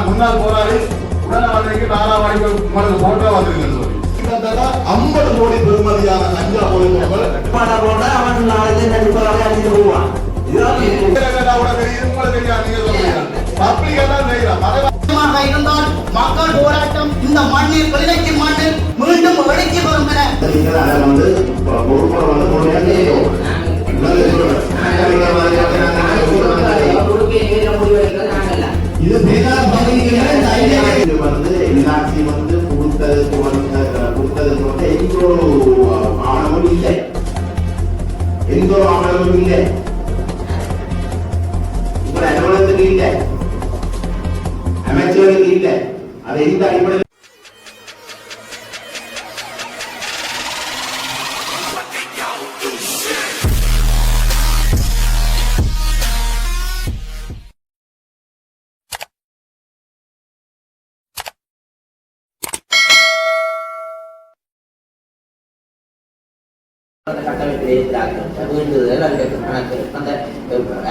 முன்னாள் போராடி உடனே போட்டோ வந்திருக்கேன் 50 கோடி பெறுமதியான கஞ்சா போலீஸ்கள் இருந்தால் மக்கள் போராட்டம் இந்த மண்ணில் விளைக்கு மண்ணில் மீண்டும் வெளிக்கு வரும் இது வந்து என்ஆர்சி வந்து கொடுத்தது எங்கோ ஆவணமும் இல்லை, எங்கோ ஆவணமும் இல்லை, இப்ப அலுவலகத்துக்கு இல்லை, அமைச்சர்களுக்கு இல்லை. அதை எந்த அடிப்படையில்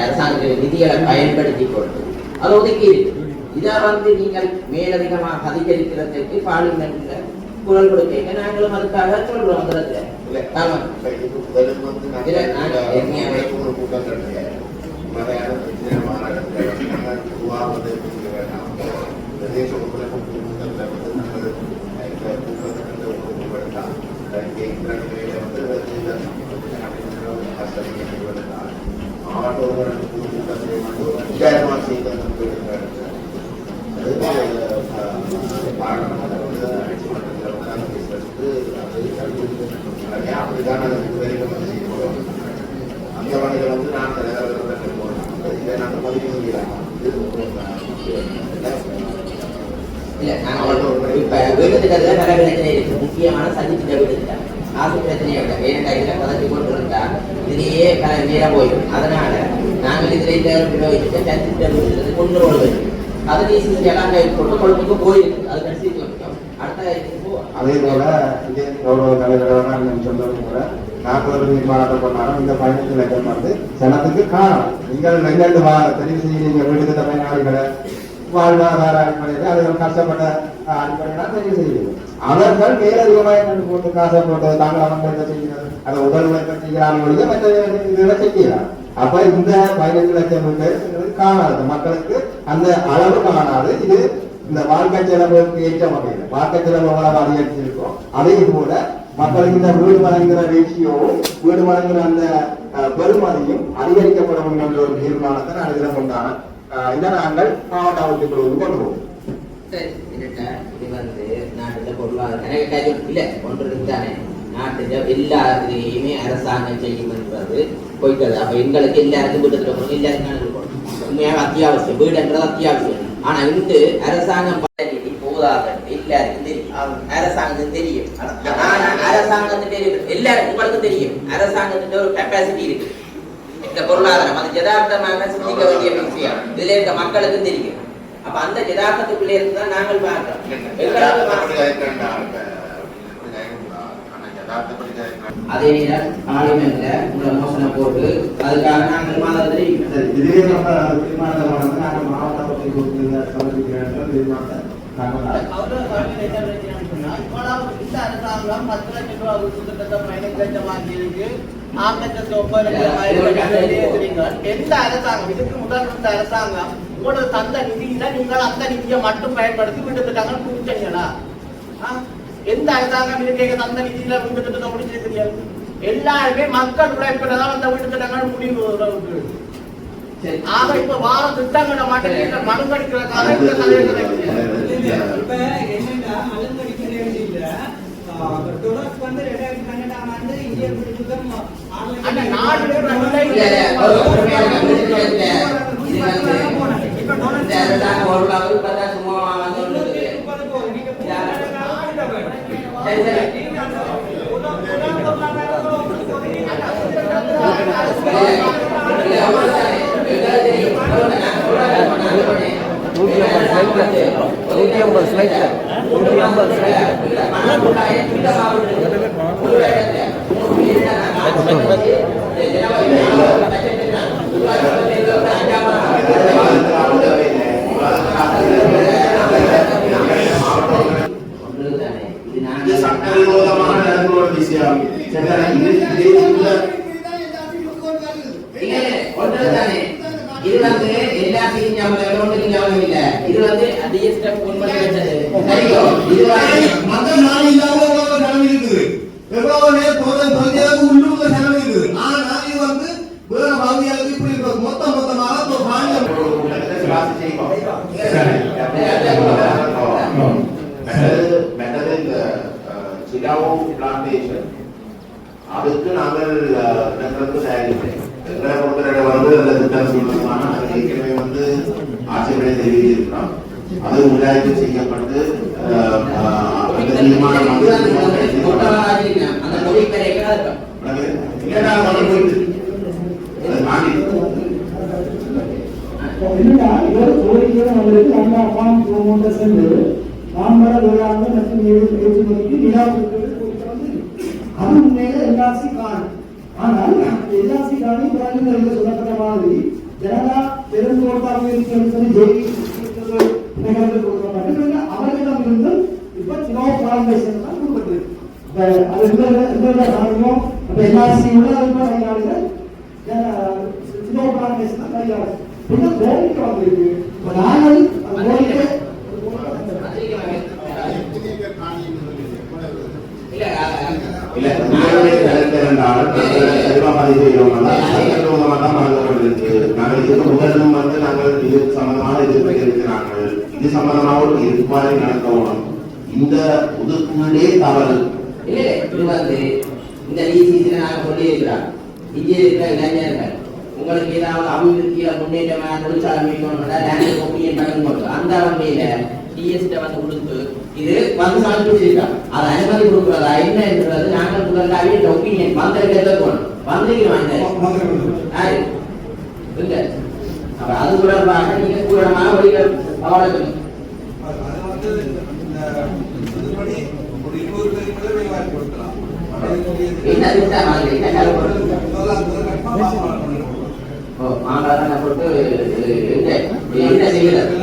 அரசாங்கத்தின் நிதிகளை பயன்படுத்திக் கொண்டு அது ஒதுக்கி இருக்கு. இதை வந்து நீங்கள் மேலதிகமாக அதிகரிக்கிறதுக்கு பார்லிமெண்ட்ல குரல் கொடுக்க நாங்களும் அதுக்காக சொல்றோம். முக்கியமான சந்திப்பிட விடுத்தார் காசு பிரச்சனையை விட வேற டைம்ல பதவி கொண்டு இருந்தா இதுலயே நேரம் போயிடும். அதனால நாங்கள் இதுல சந்திப்பிட கொண்டு வருவது அது எல்லாம் கொண்டு கொழுப்புக்கு போயிருக்கு. அது கடைசி அடுத்த அதே போல இதே கௌரவ தலைவராக சொன்னது கூட 40 நிர்மாணத்தை கொண்டாடும் இந்த பயணத்தில் லட்சம் வந்து ஜனத்துக்கு காரணம். நீங்கள் 2 தெரிவு செய்ய வீடு திட்ட பயனாளிகளை வாழ்வாதார அடிப்படையில் அவர்கள் கஷ்டப்பட்ட அடிப்படையிலாம் தெரிவு செய்கிறது. அவர்கள் மேலதிகமாக கண்டு போட்டு காசை போட்டு தாங்கள் அவர்கள் செய்கிறது அதை உடல் உழைப்பை செய்கிறார்கள் மற்ற இதில் செய்கிறார். அப்ப இந்த 15 லட்சம் பேர் காணாது, மக்களுக்கு அந்த அளவு காணாது. இது இந்த வாழ்க்கை செலவுக்கு ஏற்ற வகையில் வாழ்க்கை செலவு எவ்வளவு அதிகரிச்சிருக்கோம் அதே போல மக்களுக்கு இந்த வீடு வழங்குகிற ரேஷியோவும் வீடு வழங்குகிற அந்த பெருமதியும் அதிகரிக்கப்படும் என்ற ஒரு தீர்மானத்தை நான் இதில் கொண்டான இதை நாங்கள் மாவட்ட அமைப்புகளுக்கு கொண்டு போவோம். இது வந்து நாட்டுல பொருளாதார இல்ல ஒன்று இருந்தானே நாட்டுல எல்லாத்துலயுமே அரசாங்கம் செய்யும் என்பது போய்க்கிறது. அப்ப எங்களுக்கு எல்லாருக்கும் வீட்டு போகணும், எல்லாருக்கும் உண்மையாக அத்தியாவசியம், வீடுன்றது அத்தியாவசியம். ஆனா இந்த அரசாங்கம் போதாது எல்லாருக்கும் தெரியும், அரசாங்கத்துக்கு தெரியும். அரசாங்கத்துக்கு தெரியும், எல்லாருக்கும் உங்களுக்கு தெரியும் அரசாங்கத்துக்கு ஒரு கெப்பாசிட்டி இருக்கு. இந்த பொருளாதாரம் அது யதார்த்தமாக சிந்திக்க வேண்டிய விஷயம் இதுல இருக்க மக்களுக்கும் தெரியும். அப்ப அந்த யதார்த்தத்துக்குள்ளே இருந்துதான் நாங்கள் பார்க்கிறோம். அதே நேரம் பார்லிமெண்ட்ல உங்களை மோசனை போட்டு அதுக்காக நாங்கள் அரசாங்கம் உங்களோட தந்த நிதியில நீங்கள் அந்த நிதியை மட்டும் பயன்படுத்தி வீட்டு திட்டங்கள் கொடுத்தீங்களா? எந்த அரசாங்கம் இருக்க தந்த நிதியில வீட்டு திட்டத்தை முடிச்சிருக்கிறீர்கள்? எல்லாருமே மக்கள் உழைப்பினதான் அந்த வீட்டு திட்டங்கள் முடிவு. ஆக இப்ப வார திட்டங்களை மட்டும் மனு கடிக்கிறதுக்காக இந்த தலைவர்கள் இது சட்டவிரோதமான நடந்த ஒரு விஷயம். இது வந்து எல்லா ஞாபகம் இல்ல. இது வந்து அதிக ஸ்டெப் ஒன் பண்ணி வச்சது சரியோ. இது மதம் நாள் இல்லாம செலவு இருக்குது. எவ்வளவு நேரம் தொழிலாளர்களுக்கு உள்ளூர்ல செலவு இருக்குது. ஆனா இது வந்து வேற வகையாளுக்கு இப்படி இருக்கு. மொத்தமாக ஒரு மாநிலம் சிடாவோ பிளான்டேஷன் அதுக்கு நாங்கள் தயாரிப்பேன். எங்களை பொறுத்தவரை வந்து அந்த திட்டம் சொல்றதுமான ஏற்கனவே வந்து ஆட்சேபனை தெரிவித்திருக்கிறோம். அது உண்டாய்வு செய்யப்பட்டு ஆனால் எல்ஆர்சி காணி சொல்லப்பட்ட மாதிரி ஜனதா பெருந்தோட்டாக அவர்களிடம் இருந்து இப்ப சினோ பிரான்சேஷன் தான் கொடுக்கப்பட்டிருக்கு. எல்ஆர்சி சினோ பிரான்சேஷன் தான் கையாளர் பின்ன கோரிக்கை வந்திருக்கு. நாங்கள் கோரிக்கை இது சம்பந்தமாக ஒரு எதிர்பார்வை நடத்தணும். இந்த ஒதுக்கீடே தவறு. இது வந்து இந்த டிசிசில நாங்க சொல்லி இருக்கிறோம். இங்கே இருக்கிற இளைஞர்கள் உங்களுக்கு ஏதாவது அபிவிருத்தியில முன்னேற்றமா தொழிற்சாலை மீட்கணும்னா லேண்ட் ஒப்பீனியன் பண்ணுங்க. அந்த வகையில டிஎஸ்ட வந்து கொடுத்து இது வந்து சமர்ப்பிச்சிருக்கோம். அதை அனுமதி கொடுக்குறதா என்ன என்றது நாங்கள் முதல்ல அவிய ஒப்பீனியன் வந்திருக்கிறத போகணும். வந்திருக்கிறோம் அப்ப அது தொடர்பாக நீங்க பூரணமாக வழிகள் அவளுக்கு என்ன திட்டம் அது என்ன கலப்பு மாங்காய் போட்டு என்ன செய்யறது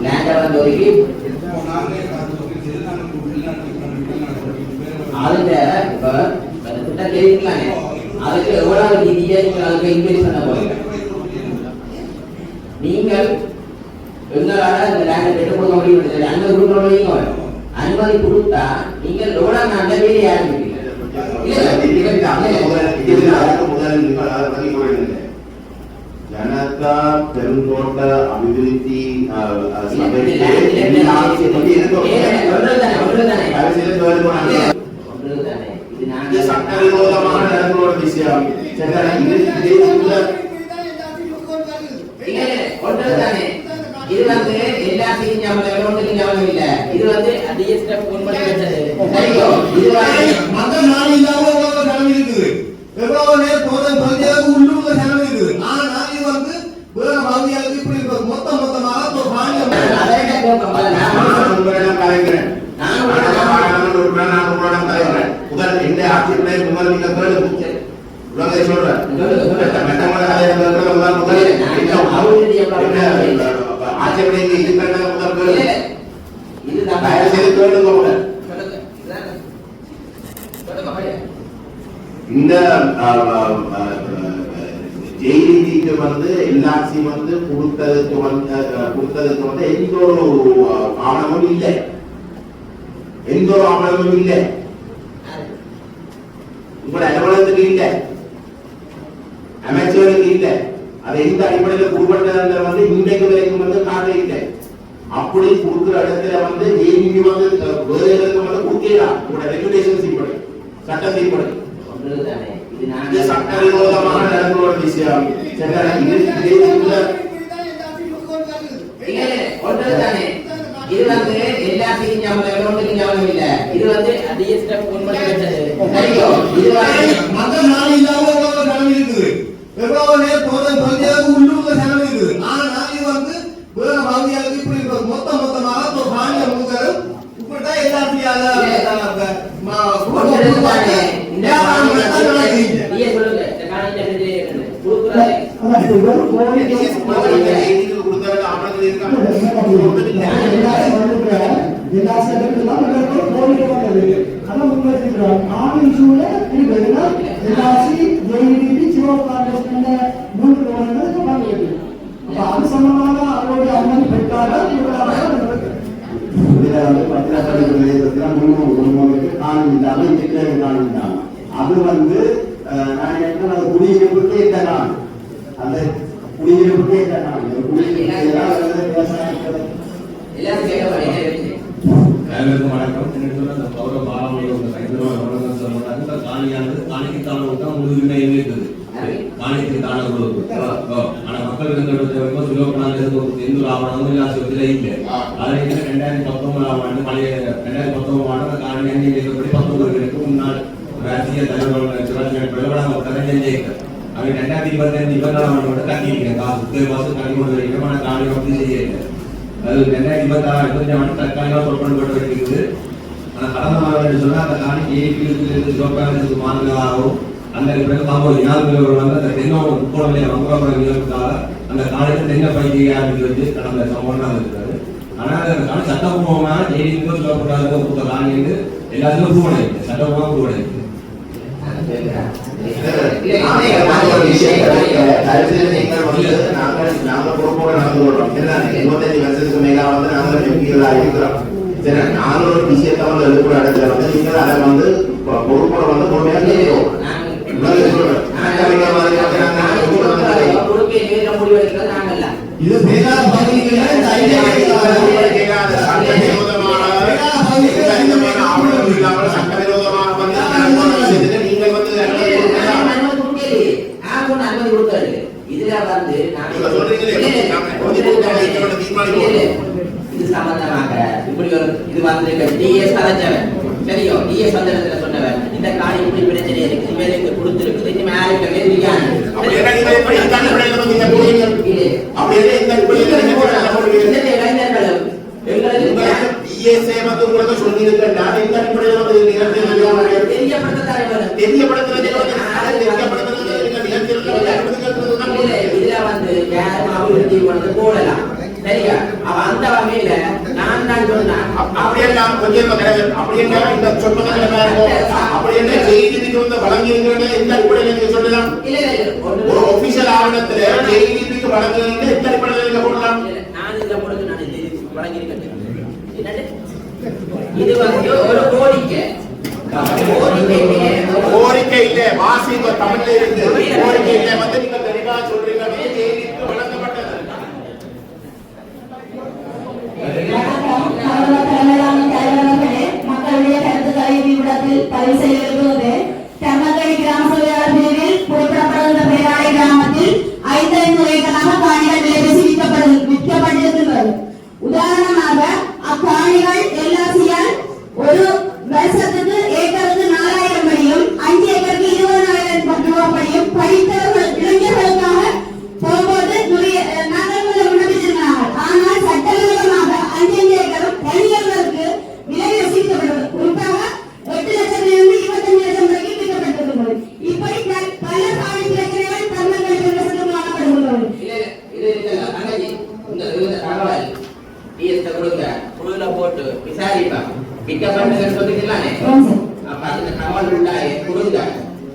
லேண்ட் ஒதுக்கி அதுல இப்ப திட்டம் தெரிவிக்கலாங்க. அதுக்கு எவ்வளவு நிதியை அதுக்கு இன்வெஸ்ட் பண்ண போறீங்க? நீங்கள் எங்களால இந்த லேண்ட் பெற்று கொடுக்க முடியும். அனுமதி கொடுக்கறவங்க அனுமதி கொடுத்தா நீங்கள் எவ்வளவு அந்த வேலையை ஆரம்பிப்பீங்க. ஜனதா பெருந்தோட்ட அபிவிருத்தி சட்டவிரோதமான நடந்த ஒரு விஷயம். இது வந்து எல்லா ஞாபகம் இல்ல. இது வந்து அதிக ஸ்டெப் ஒன் பண்ணி வச்சது சரியோ. இது மதம் நாள் இல்லாம செலவு இருக்குது. எவ்வளவு நேரம் தொழிலாளர்களுக்கு உள்ளூர்ல செலவு இருக்குது. ஆனா இது வந்து வேற வகையாளுக்கு இப்படி இருக்கு. மொத்தமாக ஒரு மாநிலம் கலைஞரன் முதல் இந்த ஆட்சியுடைய முதல் நீங்க உலகை சொல்றேன் ஆட்சியுடைய இது முதல் இதுதான் தயவு செய்து கேளுங்க கூட. இந்த ஜெயிலிக்கு வந்து எல்ஆர்சி வந்து கொடுத்ததுக்கு வந்து எந்த ஒரு ஆவணமும் இல்லை. எந்த ஒரு ஆவணமும் இல்லை. உங்களோட அலுவலகத்துக்கு இல்லை, அமைச்சருக்கு இல்லை. அதை எந்த அடிப்படையில் குறிப்பிட்ட வந்து இன்றைக்கு வரைக்கும் வந்து காட்ட இல்லை. அப்படி கொடுக்குற இடத்துல வந்து ஜெயிலிக்கு வந்து வேறு இடத்துல வந்து கொடுக்கலாம். உங்களோட ரெகுலேஷன் படி சட்டம் படி இது சட்டவிரோதமான நடந்த ஒரு விஷயம். இது வந்து எல்லா ஞாபகம் இல்ல. இது வந்து அதிக ஸ்டெப் ஒன் பண்ணி வச்சது சரியோ. இது மதம் நாள் இல்லாம செலவு இருக்குது. எவ்வளவு நேரம் பகுதியாக உள்ளூர்ல செலவு இருக்குது. ஆனா இது வந்து வேற பகுதியாளுக்கு இப்படி இருக்கிறது மொத்தமாக ஒரு காணியை முழுக்கிறது இப்படிதான் அது சம்பந்தமாக அவருடைய அனுமதி பெற்றார்கள். இதுல வந்து பத்திரப்பள்ளி பிரதேசத்துல 300 குடும்பங்களுக்கு காணிட்டாங்க, இயற்கை காணிட்டாங்க. அது வந்து நான் நினைக்கிறேன் அது குடியிருப்புக்கே இந்த காணி, அந்த குடியிருப்புக்கே இந்த காணி, அனைவருக்கும் வணக்கம். அந்த பௌர பாராளுமன்ற காணியானது காணிக்கு தான முழுமையுமே இருக்குது. காணிக்கு தான ஆனா மக்கள் இருந்த சுலோகனாக எந்த ஆவணமும் இல்லை. அதை 2019 ஆண்டு 2019 ஆண்டு காணி எண்ணிக்கைப்படி 19 பேருக்கு முன்னாள் அரசியல் தலைவர்கள் பிரபலமாக அவன் 2025 24 ஆண்டு கட்டியிருக்கேன். காசு கட்டி கொண்டு வரைக்கும் ஆனால் காணி வந்து செய்ய அது 2026 25 தற்காலிகமாக புறப்படப்பட்டு இருக்குது. ஆனால் கடந்த மாதம் சொன்னால் அந்த காணி ஏபிக்கு சிவப்பாக மாநிலமாகவும் அந்த பிறகு பாம்பு இனாதுகள் வந்து அந்த தென்னை முக்கோணங்களை வங்குறதுக்காக அந்த காலத்தில் தென்னை பயிற்சியை ஆரம்பித்து கடந்த சம்பவம் இருக்கிறது. ஆனால் அந்த காணி சட்டபூர்வமாக ஏடிக்கு சிவப்பட்டாக கொடுத்த காணி வந்து எல்லாத்துக்கும் பூவனை இருக்குது, சட்டபூர்வமாக பூவனை இருக்குது. நாங்கள் பொறுப்போட நடந்து கொள்றோம். 25 வருஷத்துக்கு மேல வந்து நாங்கள் எம்பிகளா இருக்கிறோம். சரி, நாங்கள் ஒரு விஷயத்தை வந்து எழுப்புற இடத்துல வந்து நீங்கள் அதை வந்து பொறுப்போட வந்து பொறுமையா கேட்கிறோம். இது பேராத பகுதிகளில் சட்டவிரோதமாக வந்து நீங்கள் வந்து அனுமதி கொடுத்தாரு. இதுல வந்து இது சம்பந்தமாக இப்படி ஒரு இது வந்து டிஎஸ் தலைச்சவன் சரியோ, டிஎஸ் அந்த இடத்துல சொன்னவன் இந்த காணி இப்படி பிரச்சனை இருக்கு, இவருக்கு கொடுத்துருக்கு, இந்த மேலுக்கு எதிரிக்கான இதுல வந்து யாரும் அபிவிருத்தி கொண்டு போடலாம். சரியா? அவ அந்த வகையில நான் தான் சொன்னேன் அப்படியெல்லாம் கொஞ்சம் அப்படியே இந்த அப்படியே செய்திக்கு வந்து வழங்கியிருக்கிற எந்த அடிப்படையில் நீங்க சொல்லலாம்? ஒரு ஒபிஷியல் ஆவணத்துல செய்திக்கு வழங்குறீங்க எந்த அடிப்படையில் நீங்க போடலாம்? நான் இந்த போடுறது நான் வழங்கியிருக்கேன். இது வந்து ஒரு கோரிக்கை இல்ல வாசி தமிழ்ல இருக்கு. கோரிக்கை இல்ல வந்து நீங்க தெளிவா சொல்றீங்க செய்திக்கு வழங்கப்பட்டது. மக்களுடைய கருத்துக்களை இவ்விடத்தில் பதிவு செய்ய விரும்புவது தெம்மங்கடி கிராம சபையாளர் பிரிவில் குறிப்பிடப்படுகின்ற பேராடை கிராமத்தில் 5 ஏக்கராக காணிகள் விலைபேசி விற்கப்பட்டிருக்கின்றது. உதாரணமாக அக்காணிகள் எல்ஆர்சியால் ஒரு வருஷத்துக்கு ஏக்கருக்கு 4000 படியும் 5 ஏக்கருக்கு 20,000 ரூபாய் படியும் படித்தவர்கள் இளைஞர்களுக்காக போகும்போது நாங்கள் விண்ணப்பித்திருக்கிறார்கள். ஆனால் சட்டவிரோதமாக 5 ஏக்கரும் தனியர்களுக்கு விலை வசூலிக்கப்படுகிறது. குறிப்பாக 8 லட்சத்திலிருந்து 25 லட்சம் வரைக்கும் விற்கப்பட்டிருக்கிறது. இப்படி பல காணி பிரச்சனைகள் தமிழர்கள் பிரதேசத்தில் காணப்படுகிறது. குழுல போட்டு விசாரிப்பாங்க. விற்கப்பட்டதுன்னு சொல்லிக்கலானே. அப்ப அந்த தகவல் உண்டாயே கொடுங்க.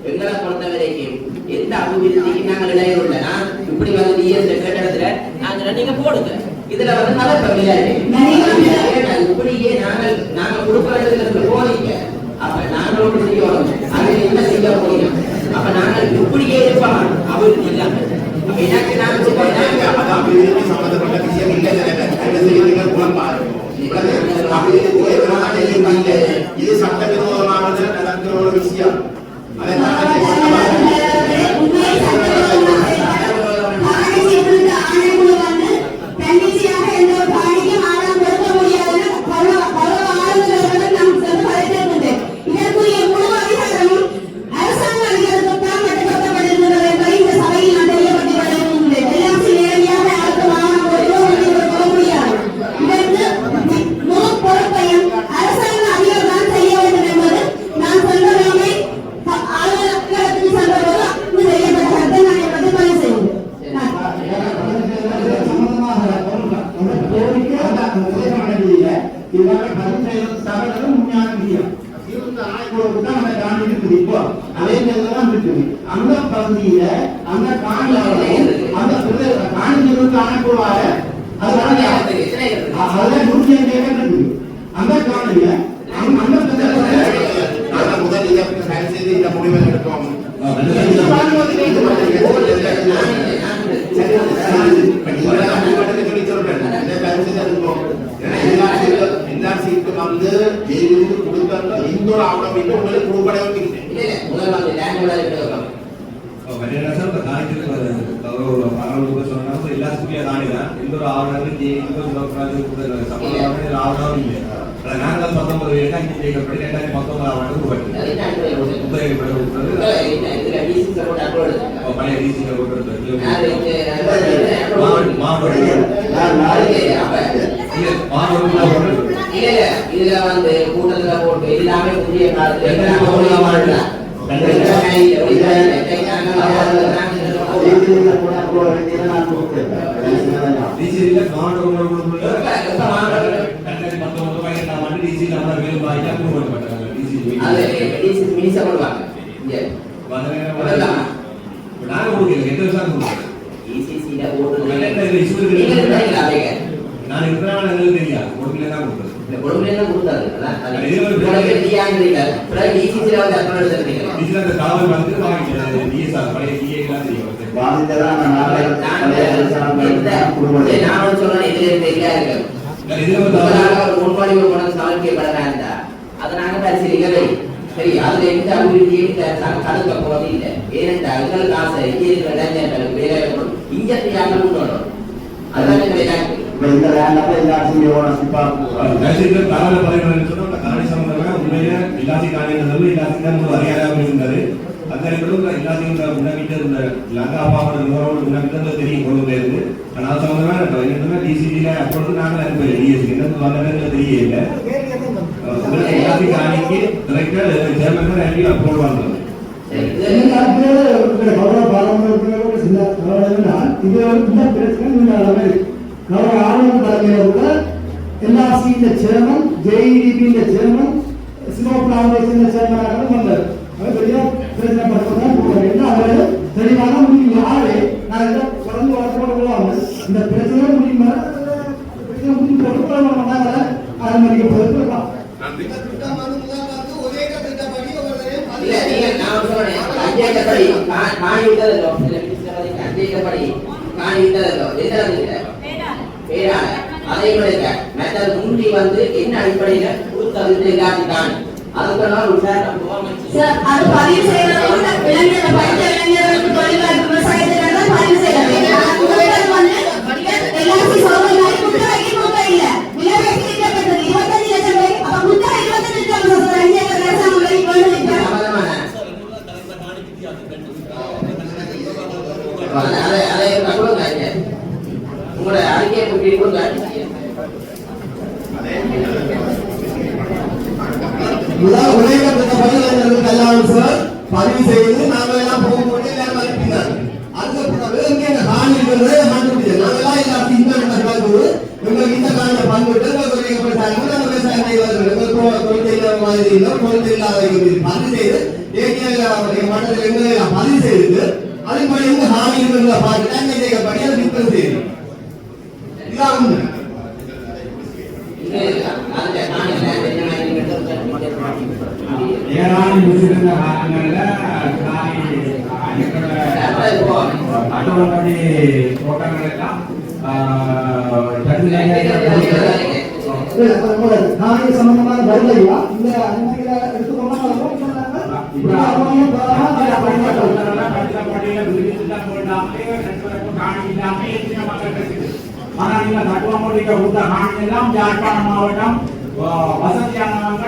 எங்களை பொறுத்த வரைக்கும் எந்த அபிவிருத்திக்கு நாங்கள் இடையூறு நான் இப்படி வந்து டிஎஸ் கேட்டதுல நாங்கள் நீங்க போடுங்க. இதுல வந்து நடக்கவில்லை. இப்படியே நாங்கள் கொடுக்கறதுல போனீங்க. அப்ப நாங்களும் செய்யணும். அதை என்ன செய்ய முடியும்? அப்ப நாங்கள் இப்படியே இருப்போம் அபிவிருத்தி இல்லாம. அப்ப எனக்கு நான் சம்பந்தப்பட்ட விஷயம் இல்லை. இது சட்டவிரோதமானது நடக்கிற ஒரு விஷயம். இதற்குரிய முழு அதிகாரமும் அரசாங்க அதிகாரத்துக்கு தான் மட்டுப்படுத்தப்பட்டிருக்கிறது என்பதை இந்த சபையில் இதனால பதிவு தகவலும் உண்மையான விஷயம் இருந்த ஆய்வுகளுக்கு தான் அந்த காணி இருக்குது. இப்போ அதே தான் இருக்குது. அந்த பகுதியில அந்த காணி அந்த காணிகளுக்கு ஆணைக்குழுவாக அதெல்லாம் 150 ஏக்கர் இருக்குது. அந்த காணியில அந்த முதல் சரி செய்து இந்த முடிவை எடுப்போம். என்ஆர்சிக்கு வந்து ஜெயிலுக்கு கொடுத்த இந்த ஒரு ஆவணம் இன்னும் உங்களுக்கு கொடுப்பட நாங்கள் 19 2019 இதுல வந்து கூட்டத்துல போட்டு எல்லாமே புதிய காலத்துல நான் இருக்கிறவங்க தெரியாது கொடுக்கல தான் கொடுத்தது கொடுக்கல கொடுத்தாரு காவல் வந்து டிஎஸ்ஆர் பழைய டிஏலாம் தெரியும் நான் சொல்றேன் இதுல இருந்து முன்பாடி ஒரு பணம் சமர்ப்பிக்கப்படா அதை நாங்க பரிசீலிக்கவே சரி அதுல எந்த அபிவிருத்தியும் தடுக்க போறது இல்லை. ஏனென்றால் எங்களுக்கு ஆசை இங்கே இருக்கிற இளைஞர்களுக்கு வேலை இங்கத்தையாக முன்னோடும் அதான் இந்த லேண்ட்ல எல்லாத்தையும் தகவல் பதிவு சொன்னா காணி சம்பந்தமாக உண்மையில இல்லாசி காணிகள் இல்லாசி தான் அறியாத இருந்தாரு அந்த எல்லாத்தையும் முன்னாடி இந்த லங்கா பாப்பா முன்னாடி தெரியும் கொண்டு போயிருக்கு. ஆனால் சம்பந்தமா என்ன டிசிடியில அப்பொழுது நாங்கள் அனுப்பல டிஎஸ்சி என்ன வந்த தெரியல எல்லாத்தையும் காணிக்கு டிரெக்டர் சேர்மன் அப்ரோல் வாங்க சேர்மன் ஜேஇடிபி சேர்மன் சிவபுராமேஸ்வரன் சேர்மனாக வந்தார். பெரிய பிரச்சனை படுத்துதான் தெளிவாக முடியும் யாரு நான் தொடர்ந்து வளர்க்கப்பட இந்த பிரச்சனை முடியும் பிரச்சனை முடியும் பொறுப்பாக அனுமதிக்க பொறுப்பெல்லாம் முந்தி வந்து என்ன அடிப்படையில கொடுத்தது எல்லாத்தையும் அதுக்கெல்லாம் அது பதிவு செய்யறதோட இளைஞர்கள் படித்த இளைஞர்களுக்கு தொழிலாளர் விவசாயத்தில பதிவு செய்யறது எல்லாத்தையும் சொல்ற மாதிரி குத்தகைக்கு கொடுக்க இல்ல விலைவாசி திட்டப்பட்டது 25 லட்சம் ரூபாய் அப்ப குத்தகை 25 லட்சம் உங்களோட அறிக்கையை பதிவு செய்து நாங்கள் எல்லாம் போகும்போது எல்லாரும் அனுப்பினார். அதுக்கு நாங்கெல்லாம் எல்லாத்தையும் எங்களுக்கு இந்த காணியை பங்கிட்டு விவசாயம் செய்வார்கள் மாதிரி பதிவு செய்து மண்டலத்தில் எங்களை பதிவு செய்து அதன்படி ஹானி இருக்கிறத பார்த்துட்டு படி அதை விற்பனை செய்யணும். இதான் உண்மை. ஏராளம் முடிச்சிருந்த காலங்கள்ல அட்டவணப்படி தோட்டங்கள் எல்லாம் நாளைக்கு சம்பந்தமான வரலையா இந்த அனுமதியில எடுத்துக்கோங்க யாழ்ப்பாணம் மாவட்டம் வசதியானவங்க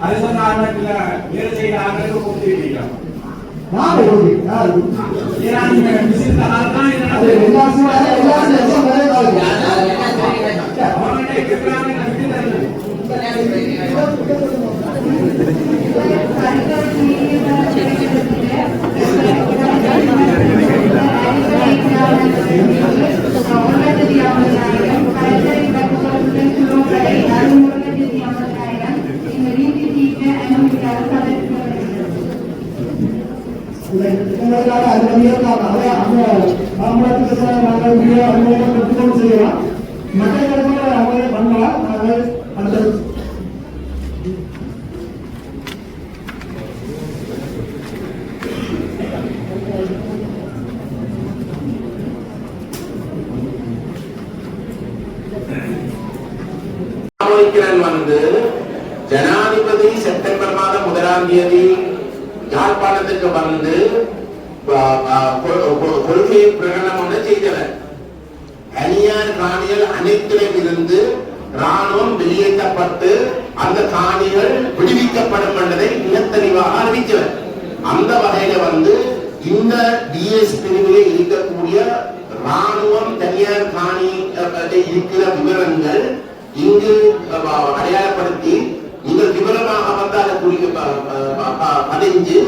அரசாங்கத்தில் வேலை செய்யறாங்க கொடுத்துருக்கீங்க. Thank you. இயற்காக அந்த மாம்பழத்துக்கு நாங்கள் கற்றுக்கொண்டு செய்யலாம். மற்ற இடத்துல அவங்களே பண்ணலாம். நாங்கள் அந்த வந்து ஜனாதிபதி செப்டம்பர் மாதம் 1ஆம் தேதி யாழ்ப்பாணத்துக்கு வந்து கொள்கை பிரகடனம் செய்தவர். தனியார் காணிகள் அனைத்திலும் இருந்து ராணுவம் வெளியேற்றப்பட்டு அந்த காணிகள் விடுவிக்கப்படும் என்பதை மிகத்தெளிவாக அறிவித்தவர். அந்த வகையில வந்து இந்த டிஎஸ் பிரிவிலே இருக்கக்கூடிய ராணுவம் தனியார் காணி இருக்கிற விவரங்கள் இங்கு அடையாளப்படுத்தி நீங்கள் விவரமாக வந்து அதை பதிஞ்சு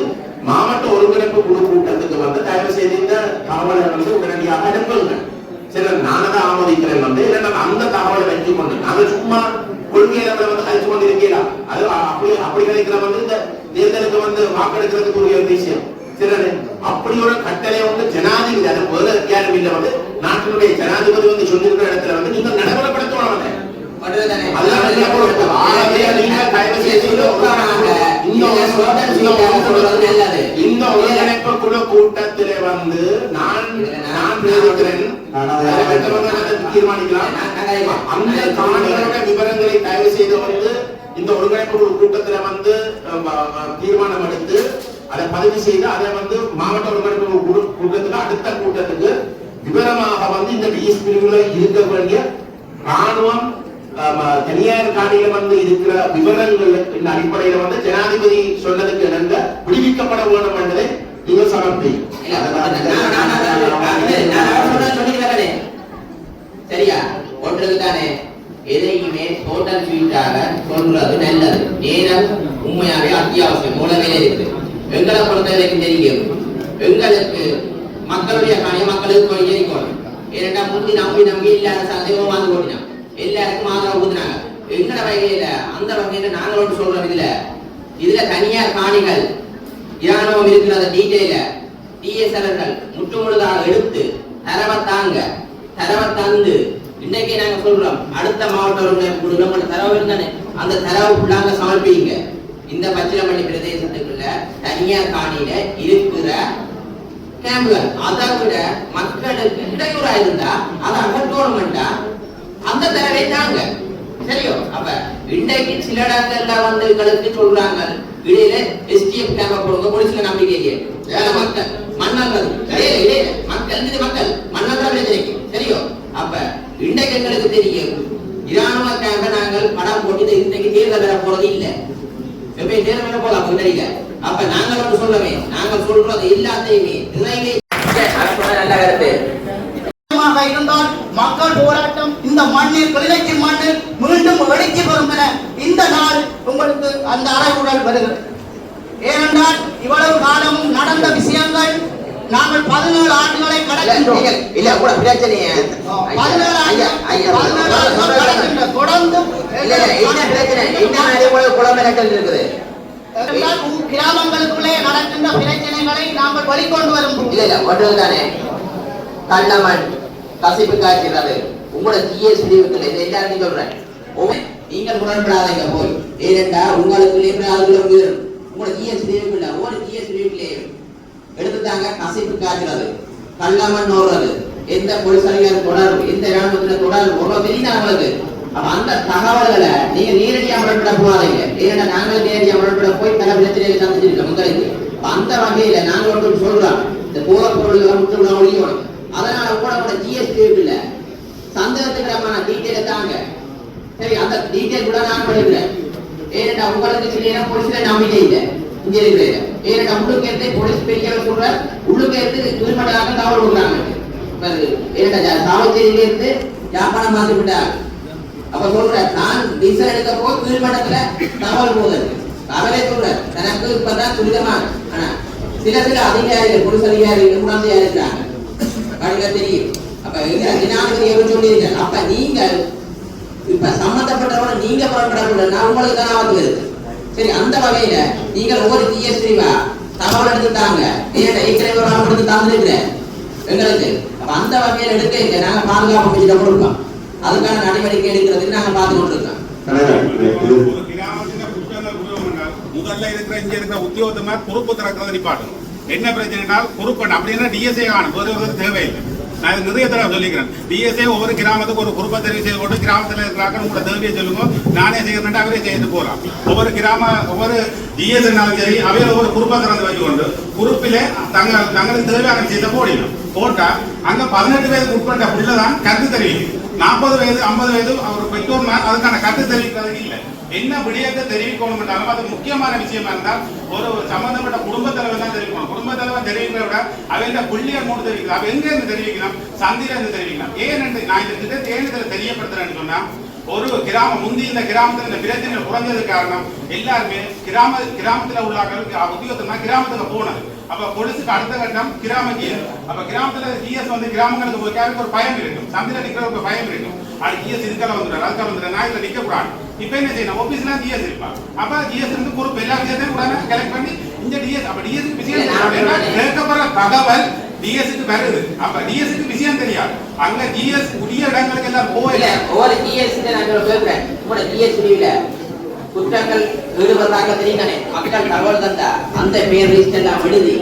மாவட்ட ஒருங்கிணைப்பு குழு கூட்டத்துக்கு வந்து தயவு செய்து இந்த தகவலை வந்து உடனடியாக அனுப்புங்க. சில நானதான் ஆமோதிக்கிறேன் வந்து அந்த தகவலை வைத்து கொண்டு நாங்கள் சும்மா கொள்கையை வந்து கழிச்சு கொண்டு இருக்கலாம். அது அப்படி கிடைக்கிற வந்து இந்த தேர்தலுக்கு வந்து வாக்கெடுக்கிறதுக்கு ஒரு விஷயம். சிலர் அப்படி ஒரு கட்டளை வந்து ஜனாதிபதி அது முதல் அதிகாரம் இல்லை வந்து நாட்டினுடைய ஜனாதிபதி வந்து சொல்லியிருக்கிற இடத்துல வந்து நீங்கள் நடைமுறைப்படுத்தணும். இந்த ஒருங்கிணைப்பு குழு கூட்டத்திலே வந்து நான் தீர்மானிக்கலாம். அந்த காணிகளோட விவரங்களை தயவு செய்து வந்து இந்த ஒருங்கிணைப்பு குழு கூட்டத்தில வந்து தீர்மானம் எடுத்து அதை பதிவு செய்து அதை வந்து மாவட்ட ஒருங்கிணைப்பு குழு கூட்டத்துக்கு அடுத்த கூட்டத்துக்கு விவரமாக வந்து இந்த டிஎஸ் பிரிவுல இருக்க வேண்டிய ராணுவம் தனியார் காணியில வந்து இருக்கிற விவரங்கள் அடிப்படையில வந்து ஜனாதிபதி சொன்னதுக்கு இணங்க விடுவிக்கப்பட வேண்டும் என்பதை நீங்கள் சமர்ப்பீங்க. சரியா? ஒன்றுக்கு தானே எதையுமே டோட்டல் ஸ்வீட்டாக சொல்றது நல்லது. நேரம் உண்மையாவே அத்தியாவசியம் மூலமே இருக்கு. எங்களை பொறுத்த வரைக்கும் தெரியும், எங்களுக்கு மக்களுடைய காணியை மக்களுக்கு கொள்ளையடிக்கணும். ஏன்னா முந்தி நம்பி இல்லாத சந்தேகம் வாங்க ஓட்டினோம், எல்லாருக்கும் ஆதரவு ஊத்துனாங்க. எங்கட வகையில அந்த வகையில நாங்களோட சொல்றோம். இதுல தனியார் காணிகள் இராணுவம் இருக்கிற அந்த டீட்டெயில டிஎஸ்எல்கள் முற்றுமுழுதாக எடுத்து தரவை தந்து இன்னைக்கு நாங்க சொல்றோம் அடுத்த மாவட்ட தரவு இருந்தானே அந்த தரவு ஃபுல்லாக சமர்ப்பிங்க. இந்த பச்சிலமணி பிரதேசத்துக்குள்ள தனியார் காணியில இருக்கிற கேம்புகள் அதை விட மக்களுக்கு இடையூறா இருந்தா அதை அகற்றோணுமெண்டா அந்த தரவை தாங்க. சரியோ? அப்ப இன்றைக்கு சில இடங்கள்ல வந்து எங்களுக்கு சொல்றாங்க இடையில எஸ்டிஎஃப் கேம்ப போடுங்க, போலீஸ்ல நம்பிக்கை இல்லையே. மக்கள் மன்னர்கள் மக்கள் மன்னர்கள் பிரச்சனைக்கு. சரியோ? அப்ப இன்றைக்கு எங்களுக்கு தெரியும் இராணுவ கேம்ப நாங்கள் படம் போட்டு இன்றைக்கு தேர்தல் வர போறது இல்லை. எப்பயும் தேர்தல் வர போல அப்ப தெரியல. அப்ப நாங்கள் ஒன்று சொல்லவே நாங்கள் சொல்றது எல்லாத்தையுமே நல்ல கருத்து இருந்தால் மக்கள் போராட்டம் இந்த மண்ணில் கிளிநொச்சி மண்ணில் மீண்டும் எழுச்சி பெறும் என இந்த நாள் உங்களுக்கு அந்த அறைவுடன் வருகிறது. ஏனென்றால் இவ்வளவு காலமும் நடந்த விஷயங்கள் நாங்கள் 17 ஆண்டுகளை கடக்கின்றோம். இல்ல கூட பிரச்சனையே 17 ஆண்டுகள் தொடர்ந்து என்ன பிரச்சனை என்ன குளமிரட்டல் இருக்குது. கிராமங்களுக்குள்ளே நடக்கின்ற பிரச்சனைகளை நாங்கள் வெளிக்கொண்டு வரும். இல்ல ஒன்று தானே கள்ளமண் கசிப்பு காய்க்கிறது உங்களோட ஜிஎஸ் பிரிவுக்குள்ள இதை எல்லாரும் சொல்றேன். நீங்கள் முரண்படாதீங்க போய். ஏனென்றா உங்களுக்கு உங்களோட ஜிஎஸ் பிரிவுக்குள்ள ஒவ்வொரு ஜிஎஸ் பிரிவுக்குள்ளேயும் எடுத்துட்டாங்க கசிப்பு காய்க்கிறது, கள்ளமண் ஓடுறது, எந்த போலீஸ் அதிகாரி தொடர்பு, எந்த இராணுவத்துல தொடர்பு ஒரு தெரியுது அவங்களுக்கு. அப்ப அந்த தகவல்களை நீங்க நேரடியாக முரண்பட போகாதீங்க. ஏன்னா நாங்கள் நேரடியாக முரண்பட போய் பல பிரச்சனைகளை சந்திச்சிருக்கோம் உங்களுக்கு. அந்த வகையில நாங்கள் ஒன்று சொல்றோம், இந்த போதைப் பொருள்களை முற்றுமுழுதாக ஒழிக்கணும். அதனால கூட ஜிஎஸ்டி இல்ல சந்தேகத்துக்கான டீட்டெயில் தாங்க. சரி, அந்த டீட்டெயில் கூட நான் படிக்கிறேன். ஏன்னா உங்களுக்கு சில நேரம் போலீஸ்ல நம்பிக்கை இல்லை இங்க இருக்கிறது. ஏன்னா உள்ளுக்கு இருந்து போலீஸ் பெரிய சொல்ற உள்ளுக்கு இருந்து துணிமடாக தகவல் கொடுக்குறாங்க. ஏன்னா சாவச்சேரியில இருந்து ஜாப்பானம் மாற்றி விட்டாங்க. அப்ப சொல்ற நான் டீசல் எடுக்க போய் கீழ்மட்டத்துல தகவல் போகுது. அவரே சொல்ற எனக்கு இப்பதான் துரிதமா. ஆனா சில அதிகாரிகள் போலீஸ் அதிகாரிகள் உணர்ந்து இருக்கிறாங்க தெரியும். அப்ப ஜனாதிபதி சொல்லியிருக்க அப்ப நீங்கள் இப்ப சம்பந்தப்பட்டவங்க நீங்க புறப்படக்கூடாது, நான் உங்களுக்கு தான் ஆபத்து வருது. சரி, அந்த வகையில நீங்கள் ஒவ்வொரு ஜிஎஸ்டிவா தகவல் எடுத்துட்டாங்க. ஏற்கனவே ஒரு ஆள் எடுத்து தந்துருக்கிறேன் எங்களுக்கு. அப்ப அந்த வகையில் எடுக்க நாங்க பாதுகாப்பு வச்சுட்டு கொடுப்போம். அதுக்கான நடவடிக்கை எடுக்கிறதுக்கு நாங்க பார்த்து கொண்டிருக்கோம். முதல்ல இருக்கிற இங்க இருக்கிற உத்தியோகமா பொறுப்பு திறக்கிறது நிப்பாட்டணும். என்ன பிரச்சனைனா பொறுப்பு அப்படின்னா டிஎஸ்ஏ காணும் ஒரு தேவையில்லை. நான் நிறைய தடவை சொல்லிக்கிறேன். டிஎஸ்ஏ ஒவ்வொரு கிராமத்துக்கு ஒரு பொறுப்பை தெரிவு செய்து கொண்டு கிராமத்தில் இருக்கிறாங்க உங்களோட தேவையை சொல்லுங்க, நானே செய்யறேன் அவரே செய்து போறான். ஒவ்வொரு டிஎஸ்ஏனாலும் சரி அவையில் ஒவ்வொரு பொறுப்பை திறந்து வச்சுக்கொண்டு பொறுப்பிலே தங்களுக்கு தேவையான செய்த போடணும். போட்டா அங்க 18 வயதுக்கு உட்பட்ட பிள்ளைதான் கருத்து தெரிவிக்கும். 40 வயது 50 வயது அவர் பெற்றோர் அதுக்கான கருத்து தெரிவிக்கிறது இல்லை. என்ன விடயத்தை தெரிவிக்கணும் என்றாலும் அது முக்கியமான விஷயமா இருந்தால் ஒரு சம்பந்தப்பட்ட குடும்ப தலைவர் தான் தெரிவிக்கணும். குடும்ப தலைவர் தெரிவிக்கிறத விட அவன் புள்ளியர் மூணு தெரிவிக்கலாம். அவ எங்க இருந்து தெரிவிக்கலாம்? சந்தில இருந்து தெரிவிக்கலாம். ஏன் நான் இந்த திட்டத்தை ஏன் இதில் தெரியப்படுத்துறேன்னு சொன்னா, ஒரு கிராமம் முந்தி இந்த கிராமத்தில் இந்த பிரச்சனை குறைஞ்சது காரணம் எல்லாருமே கிராமத்தில் உள்ளவர்களுக்கு உத்தியோகத்தமா கிராமத்துக்கு போனது. அப்ப போலீஸுக்கு அடுத்த கட்டம் கிராம ஜிஎஸ். அப்ப கிராமத்துல ஜிஎஸ் வந்து கிராமங்களுக்கு போய் ஒரு பயம் இருக்கும், சந்தில நிக்கிற ஒரு பயம் இருக்கும். அது ஜிஎஸ் இதுக்கெல்லாம் வந்துடும் அதுக்காக வந்துடும், நான் இதுல நிக்க கூடாது. இப்ப என்ன செய்யணும்? ஆபீஸ்ல ஜிஎஸ் இருப்பான். அப்ப ஜிஎஸ் இருந்து பொறுப்பு எல்லா விஷயத்தையும் உடனே கலெக்ட் பண்ணி இந்த டிஎஸ் அப்ப டிஎஸ் விஷயம் கேட்கப்படுற தகவல் டிஎஸ்க்கு வருது. அப்ப டிஎஸ்க்கு விஷயம் தெரியாது. அங்க ஜிஎஸ் உரிய இடங்களுக்கு எல்லாம் போயில ஒவ்வொரு டிஎஸ் நாங்க கேட்கிறேன். உங்களோட டிஎஸ் பிரிவுல குற்றங்கள் ஈடுபடுறாங்க தெரியுதானே? மக்கள் தகவல் தந்தா அந்த பேர் லிஸ்ட் எல்லாம் விடுதி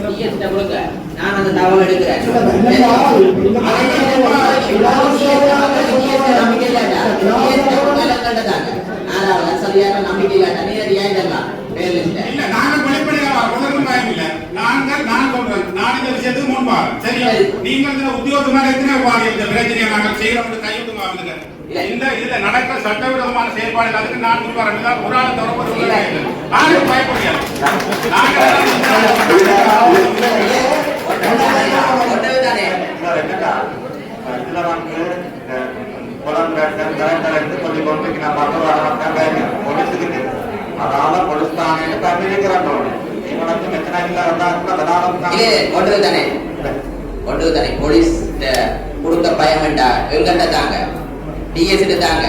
டிஎஸ் கொடுங்க, நான் அந்த தகவல் எடுக்கிறேன். நம்பிக்கை இல்லாட்டா சரியான நம்பிக்கை இல்லாட்டா நேரடியா இதெல்லாம் பேர் லிஸ்ட் இல்ல. நாங்க வெளிப்படையாக உணர்வு பயம் இல்ல. நான் சொல்றேன், நான் இந்த விஷயத்துக்கு முன்பாக சரியா நீங்கள் உத்தியோகமாக எத்தனை இந்த பிரச்சனையை நாங்கள் செய்யறோம் கைவிட்டு வாங்குங்க. இந்த இதுல நடக்கிற சட்டவிரோதமான செயல்பாடு அதுக்கு நான் முன்பாக ஒரு ஆள் தொடர்பு நாங்கள் பயப்படுகிறது. போலீஸ் கொடுக்க பயம் வேண்டாம், எங்கிட்ட தாங்க டிஎஸ் தாங்க.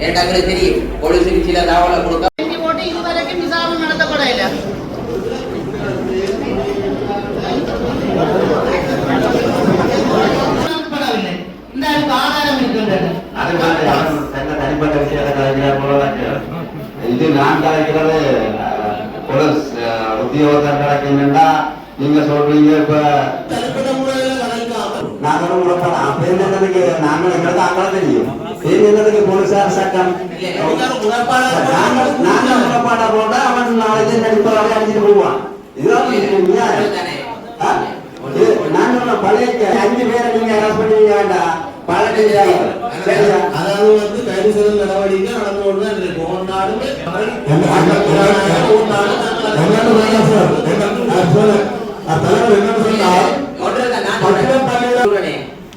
எனக்கு தெரியும் போலீஸுக்கு சில தகவலை கொடுக்க போட்டு இதுவரைக்கும் விசாரணை நடத்தப்படல. இந்த ஆதாரம் இருக்கின்றது. தனிப்பட்ட விஷயத்தை இது நான் கலைக்கிறது போலீஸ் உத்தியோகத்தர் கலைக்கணும்னா நீங்க சொல்றீங்க. இப்ப நாங்களும் உடப்படலாம் பேர் என்னதுக்கு நாங்கள் எங்களுக்கு அங்கே தெரியும். பேர் என்னதுக்கு போலீசார் சட்டம் நாங்கள் உடப்பாட போட்டா அவன் நாளைக்கு நடிப்பவரை அடிச்சுட்டு போவான். இதுதான் நாங்கள் பழைய 5 பேரை நீங்க அரெஸ்ட் பண்ணுவீங்க வேண்டாம். அதாவது வந்து கைது செய்தல் நடவடிக்கை நடந்து கொண்டுதான் இருக்கும். ஒரு நாடுமே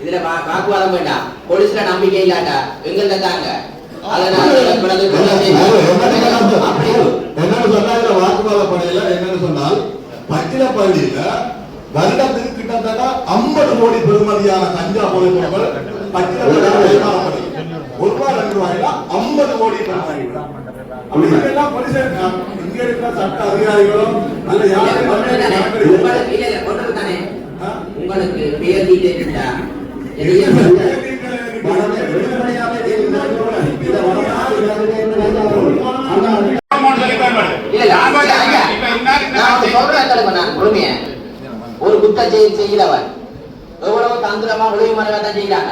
இதுல வாக்குவாதம் வேண்டாம். போலீஸ்ல நம்பிக்கை இல்லாட்டா எங்கள்கிட்ட தாங்க. என்னன்னு சொன்னா வாக்குவாத படையில என்னன்னு சொன்னால் பச்சிலப்பள்ளியில வருடத்துக்கு கிட்டத்தட்ட 50 கோடி பெறுமதியான கஞ்சா போதை பொருட்கள் பச்சிலப்பள்ளி ஒரு ரூபாய் 2 ரூபாயில 50 கோடி இங்க இருக்கிற சட்ட அதிகாரிகளும் அல்ல யாரும் உங்களுக்கு பேர் டீட்டெயில் ஒரு குத்த செய்யலவன் எவ்வளவு தந்திரமா உதவி மறைவா தான் செய்யறாங்க.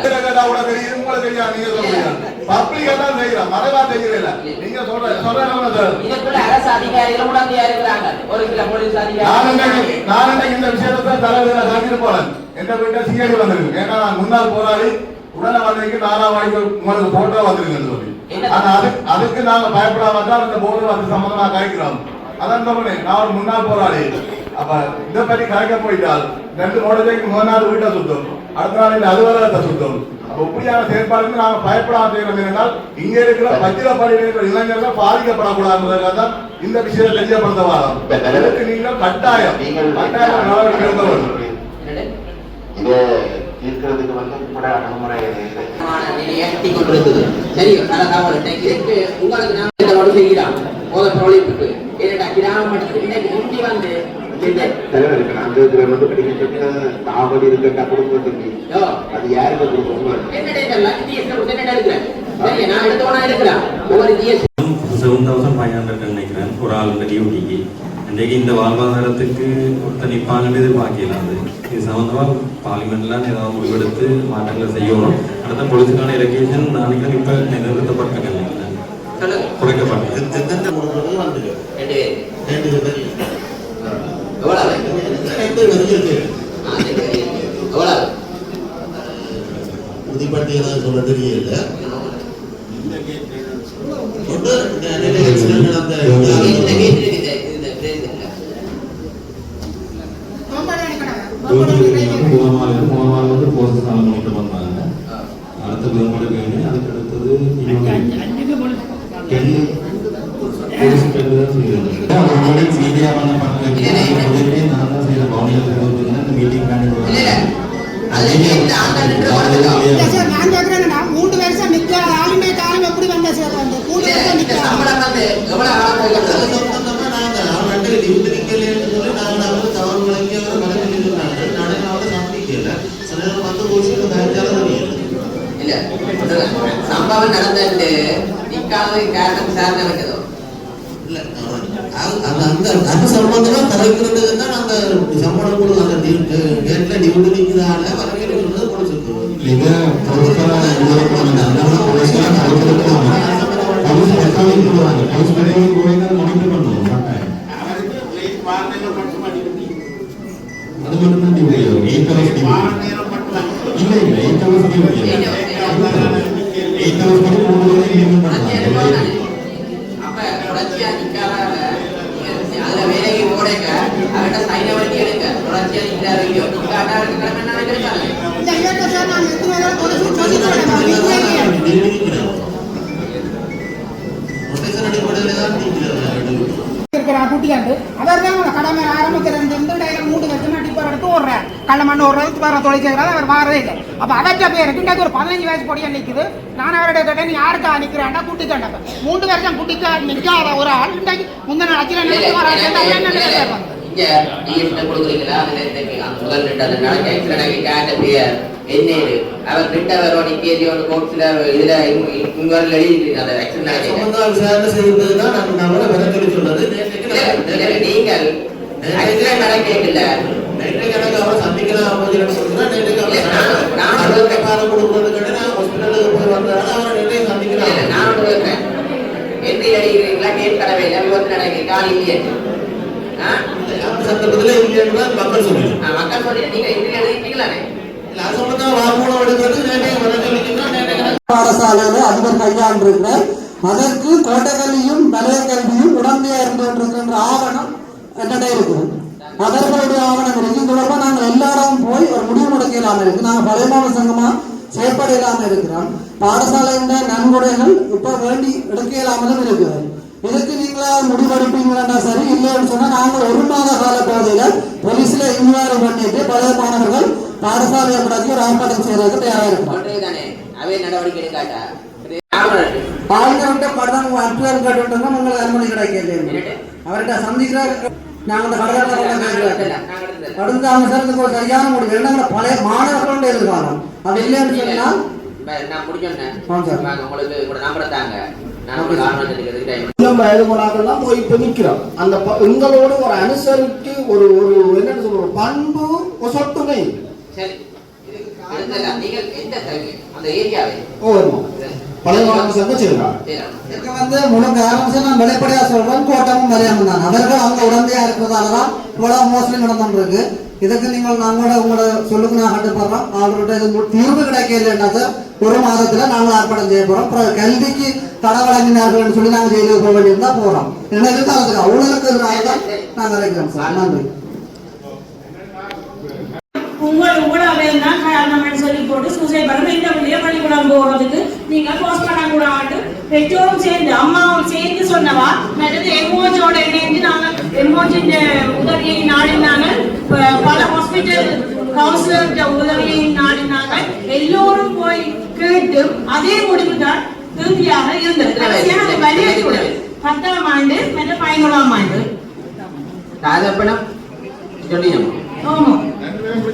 இதுக்குள்ள அரசு அதிகாரிகள் உடந்தையா இருக்கிறாங்க. ஒரு சில போலீஸ் அதிகாரிகள் நான் இந்த விஷயத்தை தலைவர் சாதித்து போறேன். எந்த வீட்டை சிஐடி வந்திருக்கு. ஏன்னா நான் முன்னாள் போராடி உடனே வந்தீங்க 4ஆம் வாய்ப்பு உங்களுக்கு போட்டோ வந்திருக்குன்னு சொல்லி. ஆனா அதுக்கு நாங்க பயப்படாம தான் இந்த போர்டு வந்து சம்பந்தமா கழிக்கிறோம். அதான் நான் ஒரு முன்னாள் போராடி. அப்ப இதை பற்றி கலைக்க போயிட்டால் 2 மோடலுக்கு 3 நாள் வீட்டை சுத்தம், அடுத்த நாள் அலுவலகத்தை சுத்தம். இப்படியான செயற்பாடுக்கு நாங்க பயப்படாம செய்யறது என்றால் இங்க இருக்கிற பச்சிலப்பள்ளியில் இருக்கிற இளைஞர்கள் பாதிக்கப்படக்கூடாதுன்றதுக்காக தான் இந்த விஷயத்தை தெரியப்படுத்த வரோம். இதற்கு நீங்கள் கட்டாயம் நடவடிக்கை எடுக்க வேண்டும். இது தீர்க்கிறதுக்கு வந்து கூட அணுகுமுறை எட்டி கொண்டிருக்குது. சரி, நல்ல தகவல். இதுக்கு உங்களுக்கு நான் செய்கிறோம் போதை பிரொழிப்புக்கு. ஏன்னா கிராம மட்டத்தில் இன்னைக்கு முந்தி வந்து காவடி இருக்க குடும்பத்துக்கு அது யாருக்கு கொடுக்கணும் என்னடா இருக்கிறேன் நான் எடுத்தவனா இருக்கிறேன் ஒவ்வொரு ஜிஎஸ் 7,500 நினைக்கிறேன் ஒரு ஆள் டியூட்டிக்கு. இன்றைக்கு இந்த வாழ்வாதாரத்துக்கு ஒருத்தர் நிற்பாங்கன்னு எதிர்பார்க்கலாம். இது சம்பந்தமாக பார்லிமெண்ட்லாம் ஏதாவது முடிவெடுத்து மாற்றங்களை செய்யணும். அடுத்த பொலிட்டிக்கான எலெக்ஷன் நாளைக்கு இப்போ நிறுத்தப்பட்டிருக்கேன், குறைக்கப்பட்டது. உறுதிப்பட்டு ஏதாவது சொல்ல தெரியல. அடுத்த விதமாக அதுக்கு அடுத்தது மீட்டிங் மூன்று வருஷம் நிக்காத ஆளுமே காலம் எப்படி வந்த சேர்ந்து மூன்று வருஷம் சம்பவம் நடந்து நிக்காத காரணம் சார்ந்தோ இல்ல அந்த சம்பந்தமா கலைக்கிறது தான் அந்த சம்பளம் கூட அந்த கேட்ல டியூட்டி நிற்கிறால வரவேற்கிறது கொடுத்துருக்கோம். அது மட்டும் குட்டியாண்டு அவர் தான் கடமை ஆரம்பிக்கிறது மூன்று வருஷமா டிப்பர் எடுத்து ஓடுறார் கள்ளமண்ணு ஓடுறது வர தொலைக்கிறாரு அவர் மாறவே இல்லை. அப்ப அவற்ற பேருக்கு இன்றைக்கு ஒரு 15 வயசு பொடியா நிற்குது. நான் அவருடைய கேட்டேன், நீ யாருக்கா நிற்கிறாண்டா குட்டி கண்டப்ப 3 வருஷம் குட்டிக்கா நிற்காத ஒரு ஆள் இன்றைக்கு முந்தின அச்சில அவர் விட்டவரோட கேள்வி கோர்ட்ல இதுல நீங்கள் நடக்கல அவர் சந்திக்கலாம் எந்த அடிக்கிறீங்களா கேட்கறவே இல்லை விபத்து நடக்க கால் இல்லையே சந்தர்ப்பத்தில் இல்லையா மக்கள் சொல்லி மக்கள் சொல்லி நீங்க இன்றைய எழுதிட்டீங்களானே பாடசாலையில அதிபர் கையாண்டிருக்கிறார். அதற்கு கோட்டக்கல்வியும் வலய கல்வியும் உடந்தையா இருக்கின்ற ஆவணம் என்னடே இருக்குது. அவர்களுடைய ஆவணம் இருக்கு. தொடர்பாக நாங்கள் எல்லாரும் போய் ஒரு முடிவு முடக்க இல்லாம இருக்கு. நாங்கள் பழையமான சங்கமா செயற்பட இல்லாம இருக்கிறோம். பாடசாலையின் நன்கொடைகள் இப்ப வேண்டி எடுக்க இல்லாமலும் இருக்குது. இதுக்கு நீங்களா முடிவெடுப்பீங்களா சரி, இல்லைன்னு சொன்னா நாங்கள் 1 மாத கால பகுதியில போலீஸ்ல இன்வாரி பண்ணிட்டு பழைய மாணவர்கள் பாடசாலையை முடக்கி ஒரு ஆர்ப்பாட்டம் செய்யறதுக்கு தயாரா இருக்கிறோம். ஆளுநர்கிட்ட படம் அற்புதம் கேட்டுட்டோம்னா உங்களுக்கு அனுமதி கிடைக்கல. அவர்கிட்ட சந்திக்கிறார். நாங்கள் அந்த கடற்கரை அடுத்த சார் ஒரு சரியான முடிவு. ஏன்னா பழைய மாணவர்களுடைய எதிர்காலம் அது இல்லைன்னு சொன்னா அந்த எங்களோட ஒரு அனுசரித்து ஒரு என்ன சொல்ற பண்பு சொட்டுமை முழு நான் வெளிப்படையா சொல்றேன். கோட்டமும் வரையாம தான் அவர்கள் அவங்க உடந்தையா இருக்கிறதாலதான் இவ்வளவு மோசடி நடந்துருக்கு. இதுக்கு நீங்கள் நாங்களோட உங்களோட சொல்லுக்கு நான் கட்டுப்படுறோம். அவர்கள்ட்ட இது தீர்வு கிடைக்கலன்னா சார் 1 மாதத்துல நாங்கள் ஆர்ப்பாட்டம் செய்ய போறோம். அப்புறம் கல்விக்கு தடை வழங்கினார்கள் சொல்லி நாங்கள் ஜெயிலுக்கு போக வேண்டியிருந்தா போறோம். ஏன்னா எதிர்காலத்துக்கு அவ்வளவுக்கு எதிராக நாங்கள் இருக்கிறோம் சார். நன்றி. காரணம் சொல்லி போட்டு சூசைட் பண்ண இந்த பிள்ளைய பள்ளிக்கூடம் போறதுக்கு நீங்க போஸ்ட் பண்ணக்கூடாது. பெற்றோரும் சேர்ந்து அம்மாவும் சேர்ந்து சொன்னவா மற்றது எமோஜோட இணைந்து நாங்கள் எமோஜின் உதவியை நாடினாங்க. பல ஹாஸ்பிட்டல் கவுன்சிலர் உதவியை நாடினாங்க. எல்லோரும் போய் கேட்டு அதே முடிவு தான் இறுதியாக இருந்தது. 10ஆம் ஆண்டு மற்றும் 11ஆம் ஆண்டு காதப்பணம் சொல்லியும் ஆமா ரெண்டு பேரும்